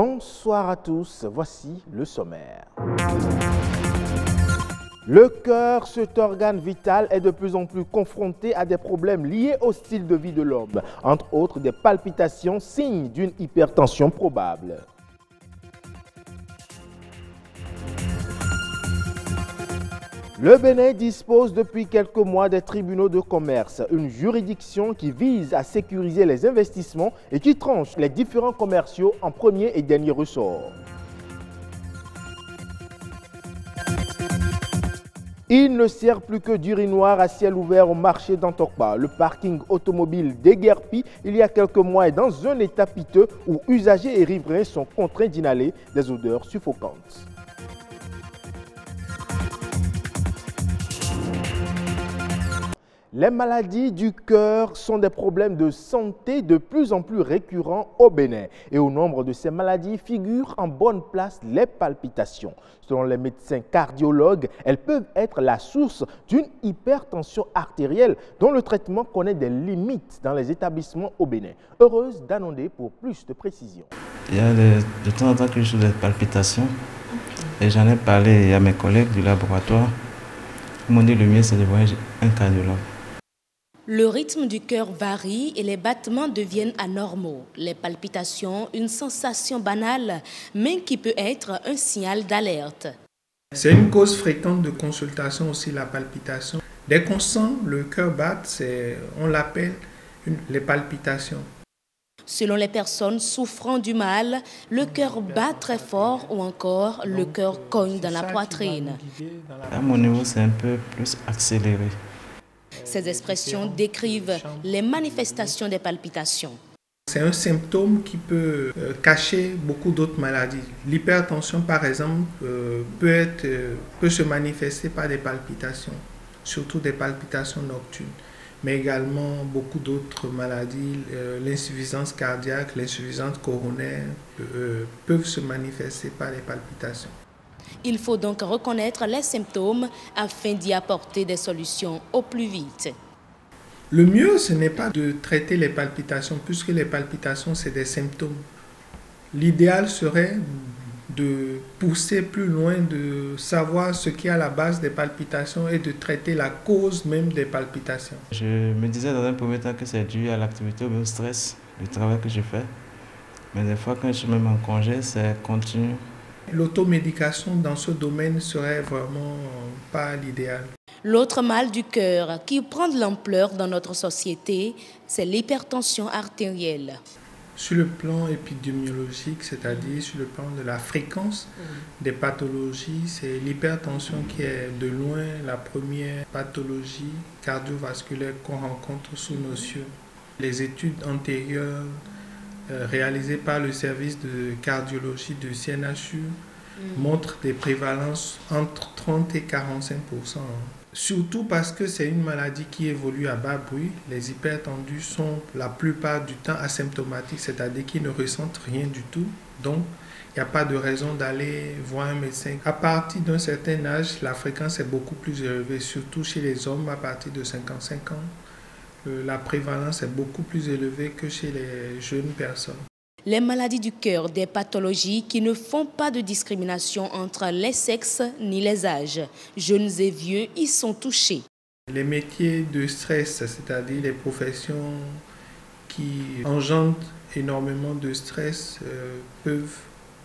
Bonsoir à tous, voici le sommaire. Le cœur, cet organe vital, est de plus en plus confronté à des problèmes liés au style de vie de l'homme, entre autres des palpitations, signe d'une hypertension probable. Le Bénin dispose depuis quelques mois des tribunaux de commerce, une juridiction qui vise à sécuriser les investissements et qui tranche les différents commerciaux en premier et dernier ressort. Il ne sert plus que d'urinoir à ciel ouvert au marché d'Antokpa. Le parking automobile déguerpi il y a quelques mois est dans un état piteux où usagers et riverains sont contraints d'inhaler des odeurs suffocantes. Les maladies du cœur sont des problèmes de santé de plus en plus récurrents au Bénin. Et au nombre de ces maladies figurent en bonne place les palpitations. Selon les médecins cardiologues, elles peuvent être la source d'une hypertension artérielle dont le traitement connaît des limites dans les établissements au Bénin. Heureuse d'annoncer pour plus de précision. Il y a de temps en temps que je fais des palpitations et j'en ai parlé à mes collègues du laboratoire. Ils m'ont dit le mieux c'est de voir un cardiologue. Le rythme du cœur varie et les battements deviennent anormaux. Les palpitations, une sensation banale, mais qui peut être un signal d'alerte. C'est une cause fréquente de consultation aussi, la palpitation. Dès qu'on sent le cœur battre, on l'appelle les palpitations. Selon les personnes souffrant du mal, le cœur bat très fort ou encore le cœur cogne dans la poitrine. À mon niveau, c'est un peu plus accéléré. Ces expressions décrivent les manifestations des palpitations. C'est un symptôme qui peut cacher beaucoup d'autres maladies. L'hypertension, par exemple, peut se manifester par des palpitations, surtout des palpitations nocturnes, mais également beaucoup d'autres maladies. L'insuffisance cardiaque, l'insuffisance coronaire peuvent se manifester par des palpitations. Il faut donc reconnaître les symptômes afin d'y apporter des solutions au plus vite. Le mieux, ce n'est pas de traiter les palpitations, puisque les palpitations, c'est des symptômes. L'idéal serait de pousser plus loin, de savoir ce qui est à la base des palpitations et de traiter la cause même des palpitations. Je me disais dans un premier temps que c'est dû à l'activité ou au stress, du travail que je fais. Mais des fois, quand je suis même en congé, c'est continu. L'automédication dans ce domaine serait vraiment pas l'idéal. L'autre mal du cœur qui prend de l'ampleur dans notre société, c'est l'hypertension artérielle. Sur le plan épidémiologique, c'est-à-dire sur le plan de la fréquence des pathologies, c'est l'hypertension qui est de loin la première pathologie cardiovasculaire qu'on rencontre sous nos cieux. Les études antérieures réalisées par le service de cardiologie de CNHU montrent des prévalences entre 30 et 45%. Surtout parce que c'est une maladie qui évolue à bas bruit. Les hypertendus sont la plupart du temps asymptomatiques, c'est-à-dire qu'ils ne ressentent rien du tout. Donc, il n'y a pas de raison d'aller voir un médecin. À partir d'un certain âge, la fréquence est beaucoup plus élevée, surtout chez les hommes à partir de 55 ans. La prévalence est beaucoup plus élevée que chez les jeunes personnes. Les maladies du cœur, des pathologies qui ne font pas de discrimination entre les sexes ni les âges. Jeunes et vieux y sont touchés. Les métiers de stress, c'est-à-dire les professions qui engendrent énormément de stress, peuvent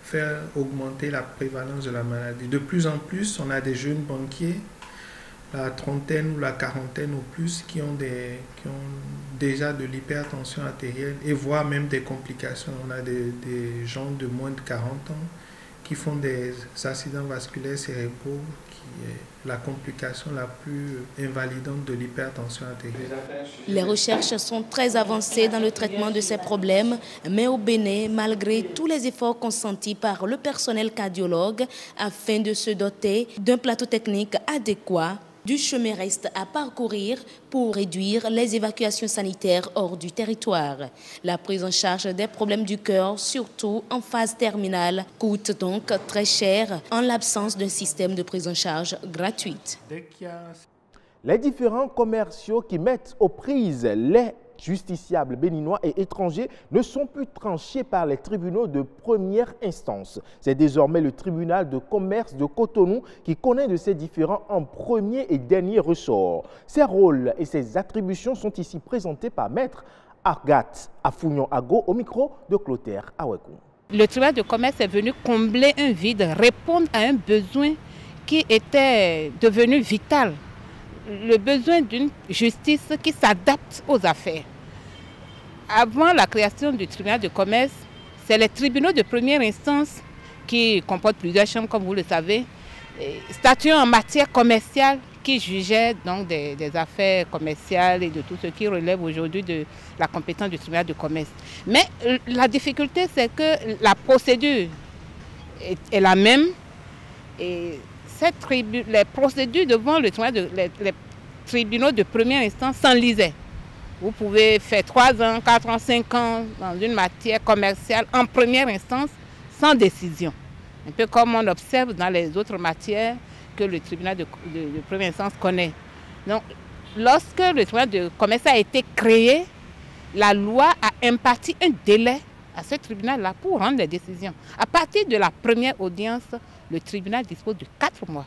faire augmenter la prévalence de la maladie. De plus en plus, on a des jeunes banquiers, la trentaine ou la quarantaine ou plus, qui ont déjà de l'hypertension artérielle et voire même des complications. On a des gens de moins de 40 ans qui font des accidents vasculaires cérébraux, qui est la complication la plus invalidante de l'hypertension artérielle. Les recherches sont très avancées dans le traitement de ces problèmes, mais au Bénin, malgré tous les efforts consentis par le personnel cardiologue afin de se doter d'un plateau technique adéquat, du chemin reste à parcourir pour réduire les évacuations sanitaires hors du territoire. La prise en charge des problèmes du cœur, surtout en phase terminale, coûte donc très cher en l'absence d'un système de prise en charge gratuite. Les différents commerciaux qui mettent aux prises les justiciables béninois et étrangers ne sont plus tranchés par les tribunaux de première instance. C'est désormais le tribunal de commerce de Cotonou qui connaît de ces différends en premier et dernier ressort. Ses rôles et ses attributions sont ici présentés par Maître Agathe Afugnon-Ago au micro de Clotaire Awekou. Le tribunal de commerce est venu combler un vide, répondre à un besoin qui était devenu vital. Le besoin d'une justice qui s'adapte aux affaires. Avant la création du tribunal de commerce, c'est les tribunaux de première instance qui comportent plusieurs chambres, comme vous le savez, statuant en matière commerciale, qui jugeaient donc des affaires commerciales et de tout ce qui relève aujourd'hui de la compétence du tribunal de commerce. Mais la difficulté, c'est que la procédure est la même et les procédures devant les tribunaux de première instance s'enlisaient. Vous pouvez faire 3 ans, 4 ans, 5 ans dans une matière commerciale en première instance sans décision. Un peu comme on observe dans les autres matières que le tribunal de première instance connaît. Donc, lorsque le tribunal de commerce a été créé, la loi a imparti un délai à ce tribunal-là pour rendre les décisions. À partir de la première audience, le tribunal dispose de 4 mois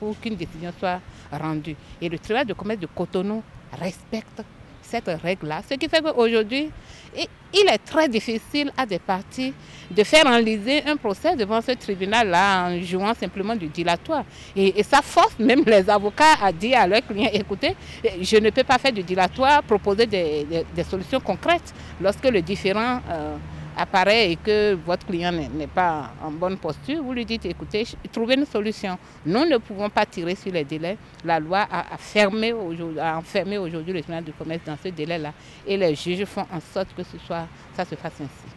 pour qu'une décision soit rendue. Et le tribunal de commerce de Cotonou respecte cette règle-là. Ce qui fait qu'aujourd'hui, il est très difficile à des parties de faire enliser un procès devant ce tribunal-là en jouant simplement du dilatoire. Et ça force même les avocats à dire à leurs clients, écoutez, je ne peux pas faire du dilatoire, proposer des solutions concrètes. Lorsque le différend apparaît et que votre client n'est pas en bonne posture, vous lui dites, écoutez, trouvez une solution. Nous ne pouvons pas tirer sur les délais. La loi a enfermé aujourd'hui le tribunal de commerce dans ce délai-là et les juges font en sorte que ça se fasse ainsi.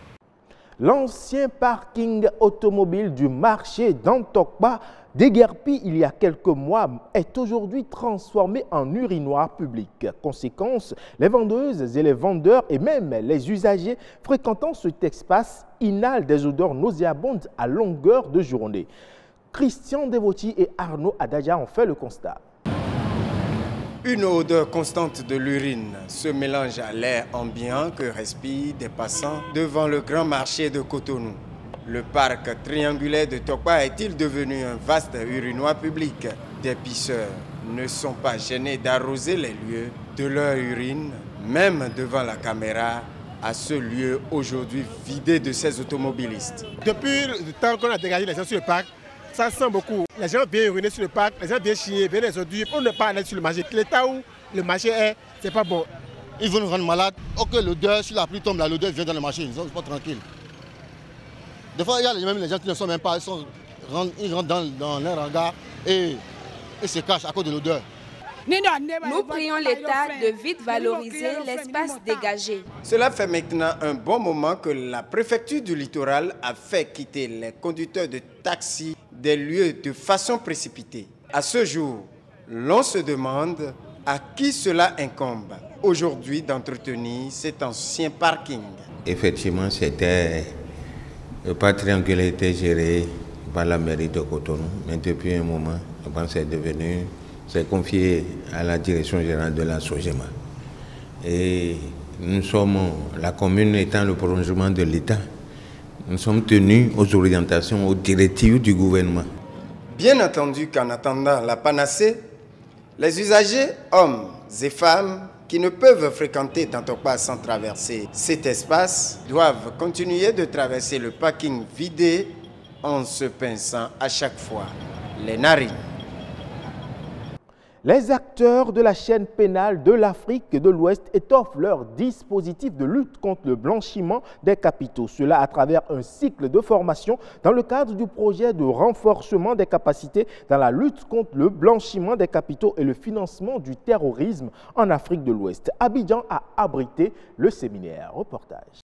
L'ancien parking automobile du marché d'Antokpa, déguerpi il y a quelques mois, est aujourd'hui transformé en urinoir public. Conséquence, les vendeuses et les vendeurs et même les usagers fréquentant cet espace inhalent des odeurs nauséabondes à longueur de journée. Christian Devoti et Arnaud Adadja ont fait le constat. Une odeur constante de l'urine se mélange à l'air ambiant que respirent des passants devant le grand marché de Cotonou. Le parc triangulaire de Tokpa est-il devenu un vaste urinoir public? Des pisseurs ne sont pas gênés d'arroser les lieux de leur urine, même devant la caméra, à ce lieu aujourd'hui vidé de ces automobilistes. Depuis le temps qu'on a dégagé les gens sur le parc, ça sent beaucoup. Les gens viennent uriner sur le parc, les gens viennent chier, viennent les ordures. On n'est pas allé sur le marché. L'état où le marché est, c'est pas bon. Ils vont nous rendre malades. Ok, l'odeur, si la pluie tombe, l'odeur vient dans le marché, ils ne sont pas tranquilles. Des fois, il y a même les gens qui ne sont même pas, ils rentrent dans leur hangar et se cachent à cause de l'odeur. Nous prions l'État de vite valoriser l'espace dégagé. Cela fait maintenant un bon moment que la préfecture du littoral a fait quitter les conducteurs de taxi des lieux de façon précipitée. À ce jour, l'on se demande à qui cela incombe aujourd'hui d'entretenir cet ancien parking. Effectivement, le parc triangulaire était géré par la mairie de Cotonou, mais depuis un moment, je pense que c'est confié à la direction générale de la SOGEMA. Et la commune étant le prolongement de l'État, nous sommes tenus aux orientations, aux directives du gouvernement. Bien entendu qu'en attendant la panacée, les usagers, hommes et femmes, qui ne peuvent fréquenter Tantokpa sans traverser cet espace, doivent continuer de traverser le parking vidé en se pinçant à chaque fois les narines. Les acteurs de la chaîne pénale de l'Afrique de l'Ouest étoffent leur dispositif de lutte contre le blanchiment des capitaux. Cela à travers un cycle de formation dans le cadre du projet de renforcement des capacités dans la lutte contre le blanchiment des capitaux et le financement du terrorisme en Afrique de l'Ouest. Abidjan a abrité le séminaire. Reportage.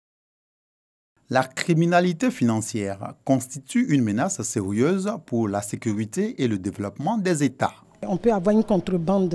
La criminalité financière constitue une menace sérieuse pour la sécurité et le développement des États. On peut avoir une contrebande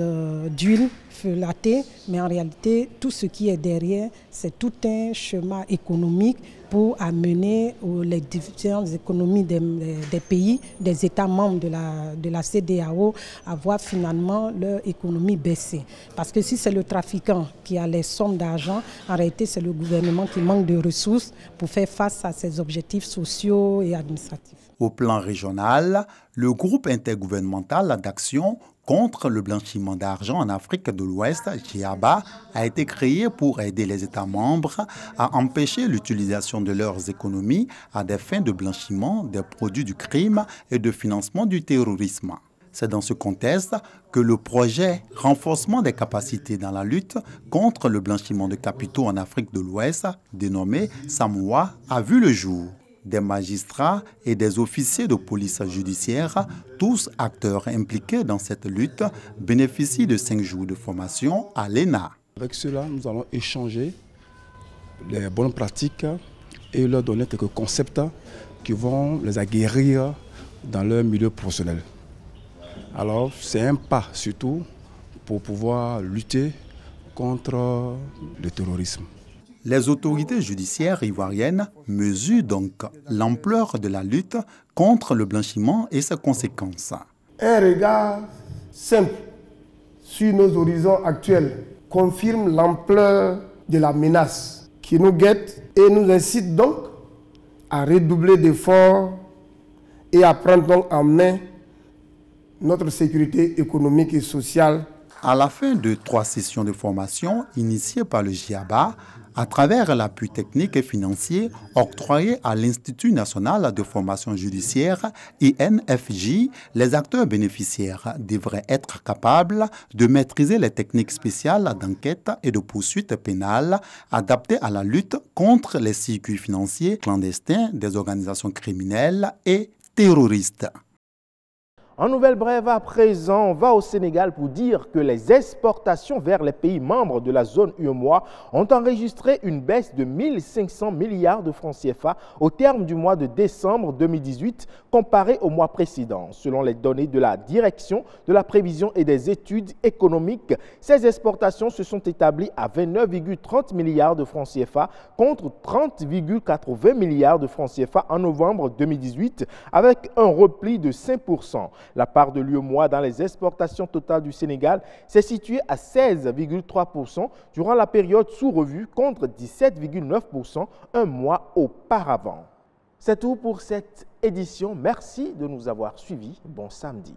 d'huile feuillatée, mais en réalité, tout ce qui est derrière, c'est tout un schéma économique pour amener les différentes économies des pays, des États membres de la CEDEAO à voir finalement leur économie baisser. Parce que si c'est le trafiquant qui a les sommes d'argent, en réalité c'est le gouvernement qui manque de ressources pour faire face à ses objectifs sociaux et administratifs. Au plan régional, le groupe intergouvernemental d'action contre le blanchiment d'argent en Afrique de l'Ouest, GIABA, a été créé pour aider les États membres à empêcher l'utilisation de leurs économies à des fins de blanchiment des produits du crime et de financement du terrorisme. C'est dans ce contexte que le projet « Renforcement des capacités dans la lutte contre le blanchiment de capitaux en Afrique de l'Ouest » dénommé SAMOA a vu le jour. Des magistrats et des officiers de police judiciaire, tous acteurs impliqués dans cette lutte, bénéficient de 5 jours de formation à l'ENA. Avec cela, nous allons échanger les bonnes pratiques et leur donner quelques concepts qui vont les aguerrir dans leur milieu professionnel. Alors, c'est un pas surtout pour pouvoir lutter contre le terrorisme. Les autorités judiciaires ivoiriennes mesurent donc l'ampleur de la lutte contre le blanchiment et ses conséquences. Un regard simple sur nos horizons actuels confirme l'ampleur de la menace qui nous guette et nous incite donc à redoubler d'efforts et à prendre donc en main notre sécurité économique et sociale. À la fin de 3 sessions de formation initiées par le GIABA, à travers l'appui technique et financier octroyé à l'Institut national de formation judiciaire, INFJ, les acteurs bénéficiaires devraient être capables de maîtriser les techniques spéciales d'enquête et de poursuite pénale adaptées à la lutte contre les circuits financiers clandestins des organisations criminelles et terroristes. En nouvelle brève, à présent, on va au Sénégal pour dire que les exportations vers les pays membres de la zone UEMOA ont enregistré une baisse de 1 500 milliards de francs CFA au terme du mois de décembre 2018 comparé au mois précédent. Selon les données de la Direction de la prévision et des études économiques, ces exportations se sont établies à 29,30 milliards de francs CFA contre 30,80 milliards de francs CFA en novembre 2018 avec un repli de 5%. La part de l'UEMOA dans les exportations totales du Sénégal s'est située à 16,3% durant la période sous revue contre 17,9% un mois auparavant. C'est tout pour cette édition. Merci de nous avoir suivis. Bon samedi.